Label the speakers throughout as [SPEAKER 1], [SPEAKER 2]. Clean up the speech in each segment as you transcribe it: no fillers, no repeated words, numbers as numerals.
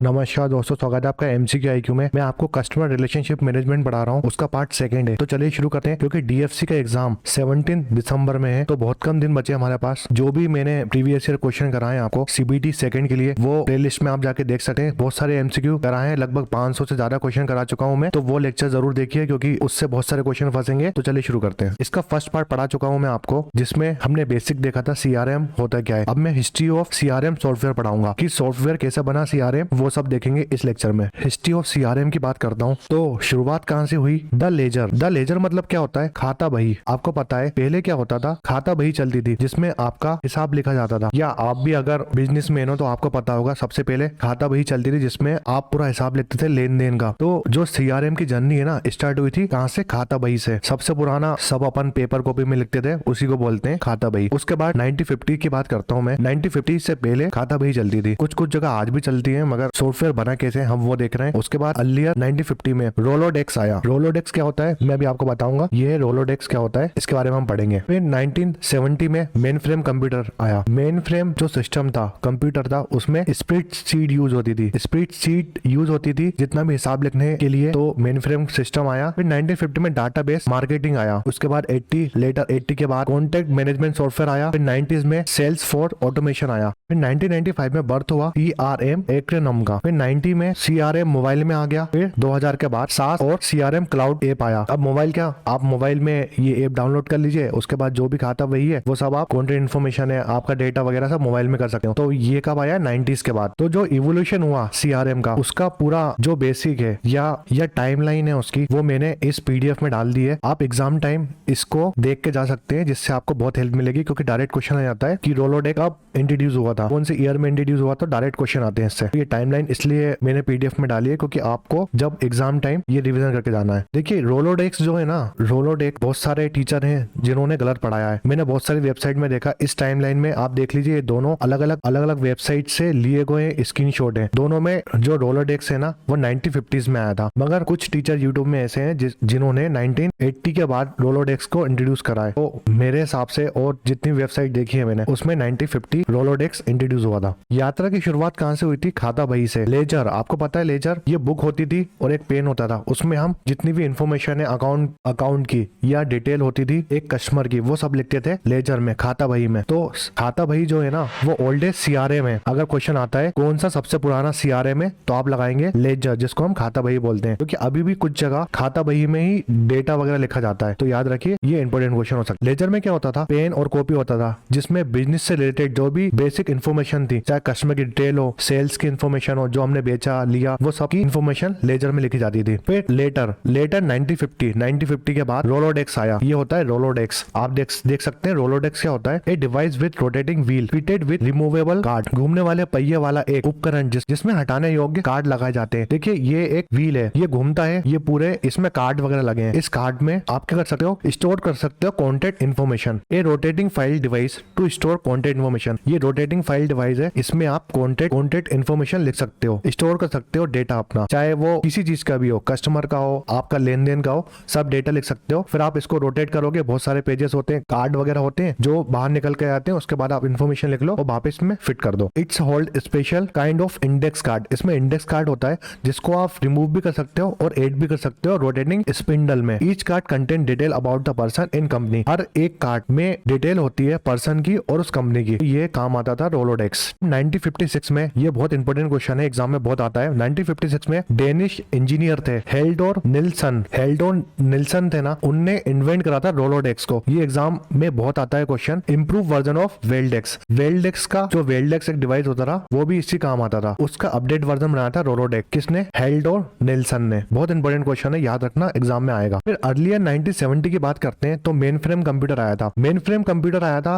[SPEAKER 1] नमस्कार दोस्तों, स्वागत है आपका एमसीक्यू आईक्यू में। मैं आपको कस्टमर रिलेशनशिप मैनेजमेंट पढ़ा रहा हूँ, उसका पार्ट सेकंड है। तो चलिए शुरू करते हैं। क्योंकि डीएफसी का एग्जाम 17 दिसंबर में है, तो बहुत कम दिन बचे हमारे पास। जो भी मैंने प्रीवियस ईयर क्वेश्चन कराए आपको सीबीटी सेकंड के लिए, वो प्लेलिस्ट में आप जाके देख सकते हैं। बहुत सारे एमसीक्यू कराए हैं, लगभग 500 से ज्यादा क्वेश्चन करा चुका हूँ मैं। तो वो लेक्चर जरूर देखिए, क्योंकि उससे बहुत सारे क्वेश्चन फंसेंगे। तो चलिए शुरू करते हैं। इसका फर्स्ट पार्ट पढ़ा चुका हूँ मैं आपको, जिसमें हमने बेसिक देखा था सीआरएम होता क्या है। अब मैं हिस्ट्री ऑफ सीआरएम सॉफ्टवेयर पढ़ाऊंगा कि सॉफ्टवेयर कैसे बना सीआरएम, वो सब देखेंगे इस लेक्चर में। हिस्ट्री ऑफ सीआरएम की बात करता हूँ। तो शुरुआत कहाँ से हुई? The laser. द लेजर मतलब क्या होता है? खाता बही। आपको पता है पहले क्या होता था? खाता बही चलती थी, जिसमें आपका हिसाब लिखा जाता था। या आप भी अगर बिजनेसमैन हो तो आपको पता होगा, सबसे पहले खाता बही चलती थी, जिसमें आप पूरा हिसाब लिखते थे लेन देन का। तो जो सीआरएम की जर्नी है ना, स्टार्ट हुई थी कहाँ से? खाता बही से। सबसे पुराना सब अपन पेपर कॉपी में लिखते थे, उसी को बोलते हैं खाता बही। उसके बाद 1950 की बात करता हूँ मैं। 1950 से पहले खाता बही चलती थी। कुछ कुछ जगह आज भी चलती है, मगर सॉफ्टवेयर बना कैसे हम वो देख रहे हैं। उसके बाद अर्लियर 1950 में रोलोडेक्स आया। रोलोडेक्स क्या होता है मैं भी आपको बताऊंगा। ये रोलोडेक्स क्या होता है, इसके बारे में हम पढ़ेंगे। फिर 1970 में मेन फ्रेम कंप्यूटर आया। मेन फ्रेम जो सिस्टम था, कंप्यूटर था, उसमें स्प्रेड शीट यूज होती थी। स्प्रेड शीट यूज होती थी जितना भी हिसाब लिखने के लिए। तो मेन फ्रेम सिस्टम आया। फिर 1950 में डाटाबेस मार्केटिंग आया। उसके बाद 80 के बाद कॉन्टेक्ट मैनेजमेंट सॉफ्टवेयर आया। फिर 90s में सेल्स फॉर ऑटोमेशन आया। फिर 1995 में बर्थ हुआ सीआरएम एक्रोनिम का। फिर 90 में सीआरएम मोबाइल में आ गया। फिर 2000 के बाद सास और सीआरएम क्लाउड ऐप आया। अब मोबाइल क्या, आप मोबाइल में ये ऐप डाउनलोड कर लीजिए। उसके बाद जो भी खाता वही है, वो सब आप कॉन्टेंट इन्फॉर्मेशन है, आपका डेटा वगैरह सब मोबाइल में कर सकते हो। तो ये कब आया? 90s के बाद। तो जो इवोल्यूशन हुआ सीआरएम का, उसका पूरा जो बेसिक है या टाइमलाइन है उसकी, वो मैंने इस पीडीएफ में डाल दी है। आप एग्जाम टाइम इसको देख के जा सकते हैं, जिससे आपको बहुत हेल्प मिलेगी। क्योंकि डायरेक्ट क्वेश्चन आ जाता है कि रोलोडेक कब इंट्रोड्यूस हुआ था, कौन से ईयर में इंट्रोड्यूस हुआ, तो डायरेक्ट क्वेश्चन आते हैं इससे। तो ये टाइमलाइन इसलिए मैंने पीडीएफ में डाली है, क्योंकि आपको जब एग्जाम टाइम ये रिवीजन करके जाना है। देखिए रोलोडेक्स जो है ना, रोलोडेक बहुत सारे टीचर हैं जिन्होंने गलत पढ़ाया है। मैंने बहुत सारी वेबसाइट में देखा। इस टाइमलाइन में आप देख लीजिए, ये दोनों अलग अलग वेबसाइट से लिए गए स्क्रीनशॉट है। दोनों में जो रोलोडेक्स है ना, वो 1950s में आया था। मगर कुछ टीचर यूट्यूब में ऐसे हैं जिन्होंने 1980 के बाद रोलोडेक्स को इंट्रोड्यूस करा है। तो मेरे हिसाब से और जितनी वेबसाइट देखी है मैंने, उसमें 1950 रोलोडेक्स इंट्रोड्यूस हुआ था। यात्रा की शुरुआत कहाँ से हुई थी? खाता बही से। लेजर, आपको पता है लेजर ये बुक होती थी और एक पेन होता था। उसमें हम जितनी भी इंफॉर्मेशन है अकाउंट की या डिटेल होती थी एक कस्टमर की, वो सब लिखते थे लेजर में, खाता बही में। तो खाता बही जो है ना, वो ओल्डेस्ट सीआरएम है। अगर क्वेश्चन आता है कौन सा सबसे पुराना सीआरएम है, तो आप लगाएंगे लेजर, जिसको हम खाता बही बोलते हैं। क्योंकि अभी भी कुछ जगह खाता बही में ही डेटा वगैरह लिखा जाता है। तो याद रखिए, ये इंपॉर्टेंट क्वेश्चन हो सकता है। लेजर में क्या होता था? पेन और कॉपी होता था, जिसमें बिजनेस से रिलेटेड जो भी बेसिक इन्फॉर्मेशन थी, चाहे कस्टमर की डिटेल हो, सेल्स की इन्फॉर्मेशन हो, जो हमने बेचा लिया, वो सब की इन्फॉर्मेशन लेजर में लिखी जाती थी। फिर लेटर 1950 के बाद रोलोडेक्स आया। ये होता है रोलोडेक्स। आप देख सकते हैं रोलोडेक्स क्या होता है। A device with rotating wheel fitted with removable card. घूमने वाले पहिए वाला एक उपकरण जिसमें हटाने योग्य कार्ड लगाए जाते हैं। देखिए ये एक व्हील है, ये घूमता है, ये पूरे इसमें कार्ड वगैरह लगे हैं। इस कार्ड में आप क्या कर सकते हो? स्टोर कर सकते हो contact information. A rotating file device to store contact information. ये रोटेटिंग फाइल डिवाइस है, इसमें आप कॉन्टेक्ट इन्फॉर्मेशन लिख सकते हो, स्टोर कर सकते हो डेटा अपना, चाहे वो किसी चीज का भी हो, कस्टमर का हो, आपका लेन देन का हो, सब डेटा लिख सकते हो। फिर आप इसको रोटेट करोगे, बहुत सारे पेजेस होते हैं, कार्ड वगैरह होते हैं जो बाहर निकल के आते हैं। उसके बाद आप इन्फॉर्मेशन लिख लो और वापस में फिट कर दो। It's hold special kind of index card. इसमें इंडेक्स कार्ड होता है, जिसको आप रिमूव भी कर सकते हो और एड भी कर सकते हो रोटेटिंग स्पिंडल में। Each card contain detail about the person in company. हर एक कार्ड में डिटेल होती है पर्सन की और उस कंपनी की। ये काम आता था रोलोडेक्स। 1956 में, ये बहुत इंपॉर्टेंट क्वेश्चन है, एग्जाम में बहुत आता है। 1956 में डेनिश इंजीनियर थे हेल्डोर निल्सन थे ना, उनने इन्वेंट करा था रोलोडेक्स को। ये एग्जाम में बहुत आता है क्वेश्चन। इंप्रूव वर्जन ऑफ वेल्डेक्स का जो वेल्डेक्स एक डिवाइस होता था, वो भी इसी काम आता था। उसका अपडेट वर्जन बनाया था रोलोडेक्स। किसने? हेल्डोर निल्सन ने। बहुत इंपॉर्टेंट क्वेश्चन है, याद रखना, एग्जाम में आएगा। फिर अर्लियर 1970 की बात करते हैं, तो मेन फ्रेम कंप्यूटर आया था।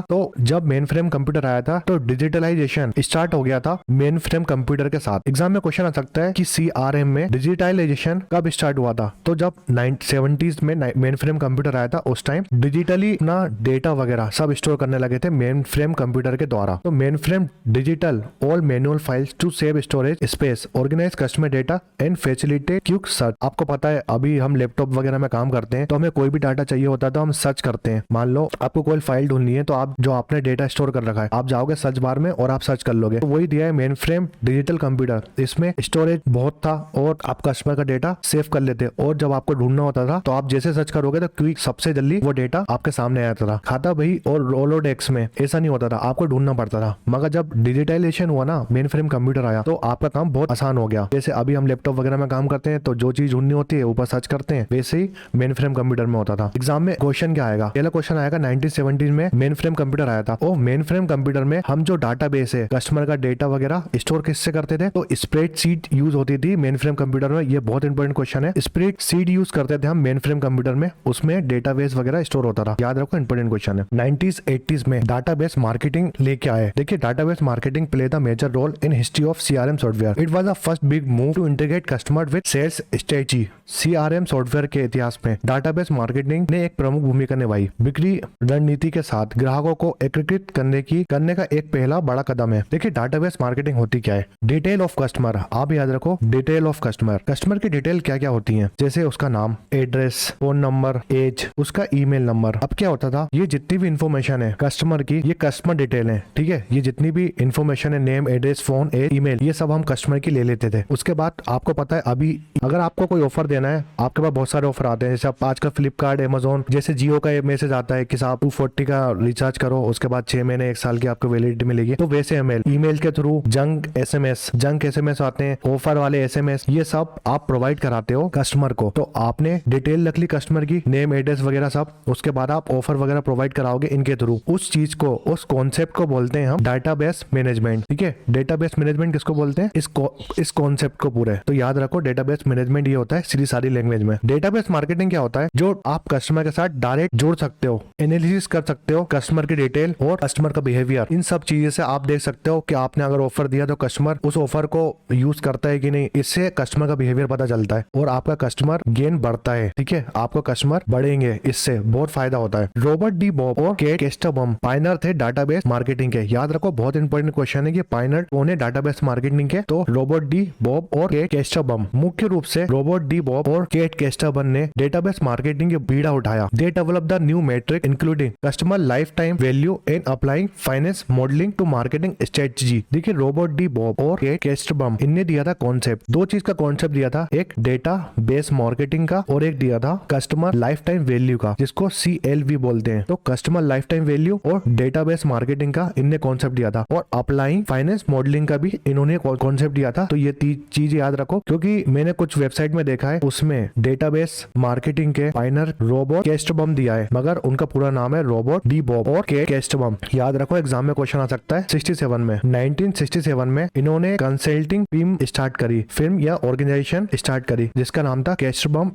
[SPEAKER 1] तो जब मेन फ्रेम कंप्यूटर आया था, तो डिजिटलाइजेशन स्टार्ट हो गया था मेन फ्रेम कंप्यूटर के साथ। एग्जाम में क्वेश्चन आ सकता है कि सीआरएम में डिजिटलाइजेशन कब स्टार्ट हुआ था? तो जब 1970s में मेन फ्रेम कंप्यूटर आया था, उस टाइम डिजिटली अपना डेटा वगैरह सब स्टोर करने लगे थे मेन फ्रेम कंप्यूटर के द्वारा। तो mainframe digital all manual files to save storage space, organise customer data and facilitate quick search. आपको पता है अभी हम लैपटॉप वगैरह में काम करते हैं, तो हमें कोई भी डाटा चाहिए होता है तो हम सर्च करते हैं। मान लो आपको कोई फाइल ढूंढनी है, तो आप जो आपने डेटा स्टोर कर रखा है, आप जाओगे सर्च बार में और आप सर्च कर लोगे। तो वही दिया है मेन फ्रेम डिजिटल कंप्यूटर, इसमें स्टोरेज बहुत था और आप कस्टमर का डेटा सेव कर लेते, और जब आपको ढूंढना होता था तो आप जैसे सर्च करोगे तो क्विक सबसे जल्दी वो डेटा आपके सामने आता था। खाता भाई और रोलोडेक्स में ऐसा नहीं होता था, आपको ढूंढना पड़ता था। मगर जब डिजिटाइजेशन हुआ ना, मेन फ्रेम कंप्यूटर आया, तो आपका काम बहुत आसान हो गया। जैसे अभी हम लैपटॉप वगैरह में काम करते हैं तो जो चीज ढूंढनी होती है ऊपर सर्च करते हैं, वैसे ही मेन फ्रेम कंप्यूटर में होता था। एग्जाम में क्वेश्चन क्या आएगा, पहला क्वेश्चन आएगा 1970 में मेन फ्रेम कंप्यूटर आया था। और मेन फ्रेम कंप्यूटर में हम जो डाटाबेस है कस्टमर का डेटा वगैरह स्टोर किससे करते थे, तो स्प्रेडशीट यूज होती थी मेन फ्रेम कंप्यूटर में। ये बहुत इंपॉर्टेंट क्वेश्चन है। स्प्रेडशीट यूज करते थे हम मेन फ्रेम कंप्यूटर में, उसमें डेटाबेस वगैरह स्टोर होता था। याद रखो, इंपॉर्टेंट क्वेश्चन है। 90s 80s में डाटाबेस मार्केटिंग लेके आए। देखिए, database marketing play the major role in history of CRM software. It was the first big move to integrate customer with sales strategy. CRM software के इतिहास में database marketing ने एक प्रमुख भूमिका निभाई। बिक्री रणनीति के साथ ग्राहकों को एकीकृत करने का एक पहला बड़ा कदम है। देखिए, डाटाबेस मार्केटिंग होती क्या है। डिटेल ऑफ कस्टमर, आप याद रखो, डिटेल ऑफ कस्टमर। कस्टमर की डिटेल क्या क्या होती है, जैसे उसका नाम, एड्रेस, फोन नंबर, एज, उसका ईमेल नंबर। अब क्या होता था, ये जितनी भी इंफॉर्मेशन है कस्टमर की, ये कस्टमर डिटेल है, ठीक है। ये जितनी भी इंफॉर्मेशन है, name, address, phone, age, email, ये सब हम कस्टमर की ले लेते थे। उसके बाद आपको पता है, अभी अगर आपको कोई ऑफर देना है, आपके पास बहुत सारे ऑफर आते हैं। जैसे आप आजकल फ्लिपकार्ट, अमेजोन, जैसे जियो का मैसेज आता है कि आप 240 का रिचार्ज करो, उसके बाद 6 महीने 1 साल की आपको वैलिडिटी मिलेगी। तो वैसे ईमेल के थ्रू जंक एसएमएस आते हैं, ऑफर वाले एसएमएस, ये सब आप प्रोवाइड कराते हो कस्टमर को। तो आपने डिटेल रख ली कस्टमर की, नेम, एड्रेस वगैरह सब। उसके बाद आप ऑफर वगैरह प्रोवाइड कराओगे इनके थ्रू। उस चीज को, उस कॉन्सेप्ट को बोलते हैं हम डाटाबेस मैनेजमेंट, ठीक है। डेटाबेस मैनेजमेंट किसको बोलते हैं, इस कॉन्सेप्ट को पूरे। तो याद रखो, डेटाबेस मैनेजमेंट ये होता है सीधी सारी लैंग्वेज में। डेटाबेस मार्केटिंग क्या होता है, जो आप कस्टमर के साथ डायरेक्ट जोड़ सकते हो, एनालिसिस कर सकते हो कस्टमर की डिटेल और कस्टमर का बिहेवियर। इन सब चीजों से आप देख सकते हो कि आपने अगर ऑफर दिया तो कस्टमर उस ऑफर को यूज करता है कि नहीं। इससे कस्टमर का बिहेवियर पता चलता है और आपका कस्टमर गेन बढ़ता है, ठीक है। आपको कस्टमर बढ़ेंगे, इससे बहुत फायदा होता है। रॉबर्ट डी बॉब और केट केस्टरबम पायनर थे डाटाबेस मार्केटिंग के। याद रखो, बहुत इंपॉर्टेंट क्वेश्चन है कि पायनर कौन है डाटाबेस मार्केटिंग के। तो रॉबर्ट डी बॉब और केट केस्टरबम। मुख्य रूप से रॉबर्ट डी बॉब और केट केस्टरबम ने डेटाबेस मार्केटिंग के बीड़ा उठाया। They develop the new metric including customer lifetime value and applying finance modelling to marketing strategy. देखिए, रॉबर्ट डी बॉब और केट केस्टरबम, इनने दिया था कॉन्सेप्ट, दो चीज का कॉन्सेप्ट दिया था, एक डेटा बेस मार्केटिंग का और एक दिया था कस्टमर लाइफ टाइम वैल्यू का, जिसको CLV बोलते हैं। तो कस्टमर लाइफ टाइम वैल्यू और डेटाबेस मार्केटिंग का इनने कॉन्सेप्ट दिया था, और अप्लाइंग फाइनेंस मॉडलिंग का भी इन्होंने कॉन्सेप्ट दिया था। तो ये चीज याद रखो, क्योंकि मैंने कुछ वेबसाइट में देखा है, उसमें डेटाबेस मार्केटिंग के पायनर रॉबर्ट केस्टरबम दिया है, मगर उनका पूरा नाम है रॉबर्ट डी बॉब और केट केस्टरबम। याद रखो, एग्जाम में क्वेश्चन आ सकता है। 67 में 1967 में इन्होंने कंसल्टिंग टीम स्टार्ट करी, फिल्म या ऑर्गेनाइजेशन स्टार्ट करी, जिसका नाम था केस्टरबम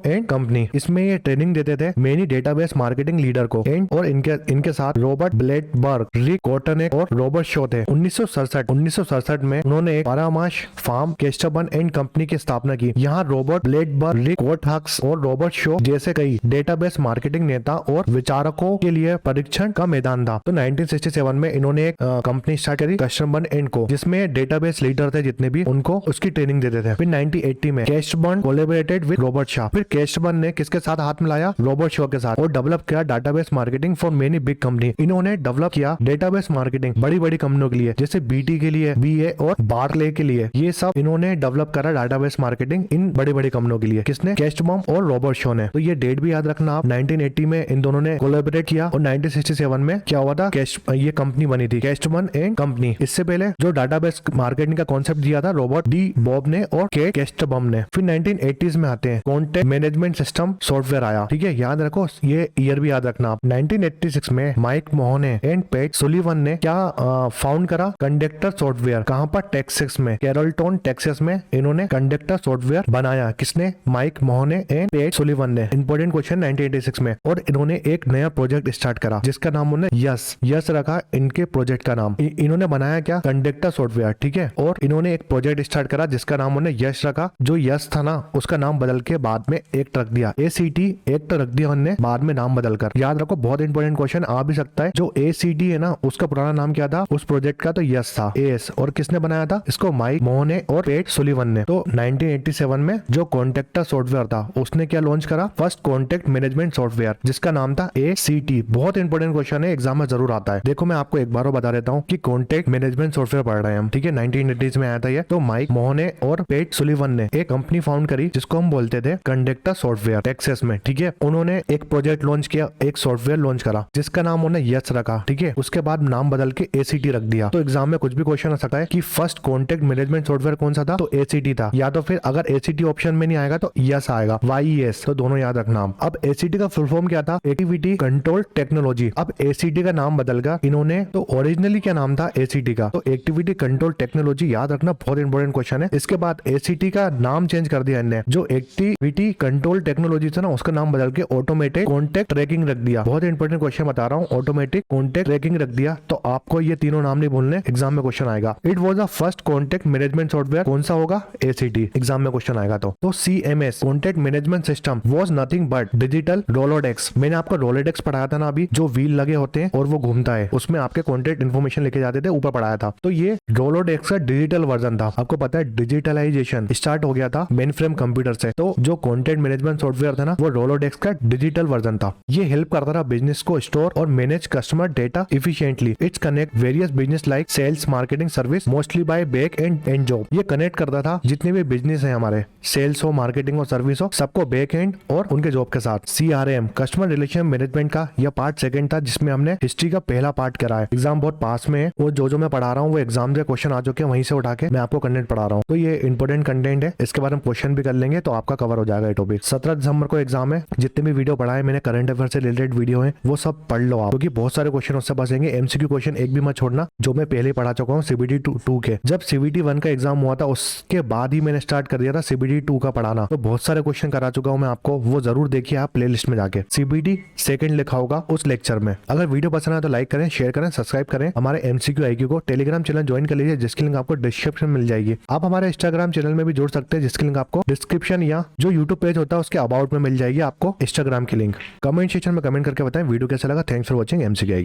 [SPEAKER 1] एंड कंपनी। इसमें ये ट्रेनिंग देते थे मेनी डेटाबेस मार्केटिंग लीडर को, और इनके साथ रॉबर्ट ब्लेडबर्ग, रिक कॉटनेक और रॉबर्ट शो थे। 1967 में उन्होंने परामर्श फार्म केस्टरबम एंड कंपनी की स्थापना की। यहाँ रॉबर्ट ब्लेडबर्ग, रिक कॉटहक्स और रॉबर्ट शो जैसे कई डेटाबेस मार्केटिंग नेता और विचारकों के लिए परीक्षण का मैदान था। तो 1967 में इन्होंने एक कंपनी स्टार्ट करी केस्टरबम एंड को, जिसमें डेटाबेस लीडर थे जितने भी, उनको उसकी ट्रेनिंग देते थे। फिर 1980 में केस्टरबम कोलैबोरेटेड विद रॉबर्ट शॉ। फिर केस्टरबम ने किसके साथ हाथ मिलाया, रॉबर्ट शॉ के साथ, और डेवलप किया database marketing for many big company. इन्होंने डेवलप किया डेटाबेस मार्केटिंग बड़ी बड़ी कंपनियों के लिए, जैसे BT के लिए, BA और बार्कले के लिए। ये सब इन्होंने डेवलप करा डाटाबेस मार्केटिंग इन बड़ी बड़ी कंपनियों के लिए। किसने, केस्टरबम और रॉबर्ट शॉ ने। तो ये डेट भी याद रखना आप, 1980 में इन दोनों ने कोलैबोरेट किया, और 1967 में क्या हुआ था, ये कंपनी बनी थी केस्टरबम एंड कंपनी। इससे पहले जो डाटाबेस मार्केटिंग का कॉन्सेप्ट दिया था रॉबर्ट डी बॉब ने और केट केस्टरबम ने। फिर 1980s में आते हैं कॉन्टेक्ट मैनेजमेंट सिस्टम सॉफ्टवेयर आया, ठीक है। याद रखो, ये ईयर भी याद रखना आप। 1986 में माइक मोहने एंड पेट सुलिवन ने क्या फाउंड करा, कंडक्टर सॉफ्टवेयर। कहां पर, टेक्सास में, कैरलटन टेक्सास में इन्होंने कंडक्टर सॉफ्टवेयर बनाया। किसने, माइक मोहने एंड पेट सुलिवन ने। इंपॉर्टेंट क्वेश्चन 1986 में। और इन्होंने एक नया प्रोजेक्ट स्टार्ट करा, जिसका नाम उन्होंने यस रखा इनके प्रोजेक्ट का नाम। इन्होंने बनाया क्या, कंडक्टर सॉफ्टवेयर, ठीक है। और इन्होंने एक प्रोजेक्ट स्टार्ट करा जिसका नाम उन्होंने यश रखा। जो यश था ना, उसका नाम बदल के बाद में एक्ट रख दिया, ACT एक्ट रख दिया उन्होंने बाद में नाम बदल कर। याद रखो, बहुत इंपॉर्टेंट क्वेश्चन आ भी सकता है। जो ACT है ना, उसका पुराना नाम क्या था उस प्रोजेक्ट का, तो यस था, AS। और किसने बनाया था इसको, माइक मोहने और पेट सुलिवन ने। तो 1987 में जो कॉन्टेक्टर सॉफ्टवेयर था, उसने क्या लॉन्च करा, फर्स्ट कॉन्टेक्ट मैनेजमेंट सॉफ्टवेयर, जिसका नाम था ACT। बहुत इंपॉर्टेंट क्वेश्चन है, एग्जाम में जरूर आता है। देखो, मैं आपको एक बार बता देता हूँ कि कॉन्टेक्ट मैनेजमेंट सॉफ्टवेयर पढ़ रहे हैं हम, ठीक है। 1980s में आया था ये। तो माइक मोहने और पेट सुलिवन ने एक कंपनी फाउंड करी जिसको हम बोलते थे कंडक्टर सॉफ्टवेयर, टेक्सास में, ठीक है। उन्होंने एक प्रोजेक्ट लॉन्च किया, एक सॉफ्टवेयर लॉन्च करा जिसका नाम उन्होंने यस रखा, ठीक है। उसके बाद नाम बदल के एसीटी रख दिया। तो एग्जाम में कुछ भी क्वेश्चन आ सकता है कि फर्स्ट कॉन्टेक्ट मैनेजमेंट सॉफ्टवेयर कौन सा था, तो एसीटी था, या तो फिर अगर एसीटी ऑप्शन में नहीं आएगा तो यस आएगा, YES, तो दोनों याद रखना। अब एसीटी का फुल फॉर्म क्या था, एक्टिविटी कंट्रोल टेक्नोलॉजी। अब एसीटी का नाम बदल गया इन्होंने, तो ओरिजिनली क्या नाम था एसीटी का, तो एक्टिविटी कंट्रोल टेक्नोलॉजी, याद रखना, बहुत इंपॉर्टेंट क्वेश्चन है। इसके बाद एसीटी का नाम चेंज कर दिया इन्होंने, जो एक्टिविटी कंट्रोल टेक्नोलॉजी था ना उसका नाम बदल के ऑटोमेटिक कॉन्टेक्ट ट्रैकिंग रख दिया। बहुत इंपॉर्टेंट क्वेश्चन बता रहा हूँ, ऑटोमेटिक कॉन्टेक्ट ट्रैकिंग रख दिया। तो आपको ये तीनों नाम नहीं भूलने, एग्जाम में क्वेश्चन आएगा। It was the first contact management software, कौन सा होगा, एसीटी, एग्जाम में क्वेश्चन आएगा। तो CMS contact management system was nothing but digital Rolodex. मैंने आपको रोलोडेक्स पढ़ाया था ना अभी, जो व्हील लगे होते हैं और वो घूमता है, उसमें आपके कॉन्टेक्ट इन्फॉर्मेशन लेके जाते थे, ऊपर पढ़ाया था। तो ये रोलोडेक्स का डिजिटल वर्जन था। आपको पता है डिजिटलाइजेशन स्टार्ट हो गया था मेन फ्रेम कंप्यूटर से, तो जो कॉन्टेक्ट मैनेजमेंट सॉफ्टवेयर था ना वो रोलोडेक्स का डिजिटल वर्जन था। ये हेल्प करता था बिजनेस को स्टोर और manage customer data efficiently. It's connect various business like sales, marketing, service, mostly by back end job. ये कनेक्ट करता था जितने भी बिजनेस है हमारे, सेल्स हो, मार्केटिंग हो, सर्विस हो, सबको बैक एंड और उनके जॉब के साथ। CRM कस्टमर रिलेशन मैनेजमेंट का यह पार्ट सेकंड था, जिसमें हमने हिस्ट्री का पहला पार्ट करा है। एग्जाम बहुत पास में है, और जो मैं पढ़ा रहा हूँ वो एग्जाम से क्वेश्चन आ चुके हैं, वहीं से उठा के मैं आपको कंटेंट पढ़ा रहा हूँ। तो ये इंपॉर्टेंट कंटेंट है, इसके बारे में क्वेश्चन भी कर लेंगे तो आपका कवर हो जाएगा ये टॉपिक। 17 दिसंबर को एग्जाम है। जितने भी वीडियो पढ़ाए मैंने करंट अफेयर से रिलेटेड वीडियो है, वो सब पढ़ लो आप, क्योंकि बहुत सारे क्वेश्चन उससे बचेंगे। MCQ क्वेश्चन एक भी मत छोड़ना, जो मैं पहले ही पढ़ा चुका हूँ CBT 2 के। जब CBT 1 का एग्जाम हुआ था उसके बाद ही मैंने स्टार्ट कर दिया था CBT 2 का पढ़ाना, तो बहुत सारे क्वेश्चन करा चुका हूँ मैं आपको, वो जरूर देखिए आप प्लेलिस्ट में जाके। CBT सेकंड लिखा होगा उस लेक्चर में। अगर वीडियो पसंद आए तो लाइक करें, शेयर करें, सब्सक्राइब करें। हमारे MCQ IQ को टेलीग्राम चैनल ज्वाइन कर लीजिए, जिसकी लिंक आपको डिस्क्रिप्शन में मिल जाएगी। आप हमारे इंस्टाग्राम चैनल में भी जुड़ सकते हैं, जिसकी लिंक आपको डिस्क्रिप्शन या जो यूट्यूब पेज होता है उसके अबाउट में मिल जाएगी आपको इंस्टाग्राम की लिंक। कमेंट सेक्शन में कमेंट करके बताएं वीडियो कैसा लगा। Thanks for watching MCQ IQ।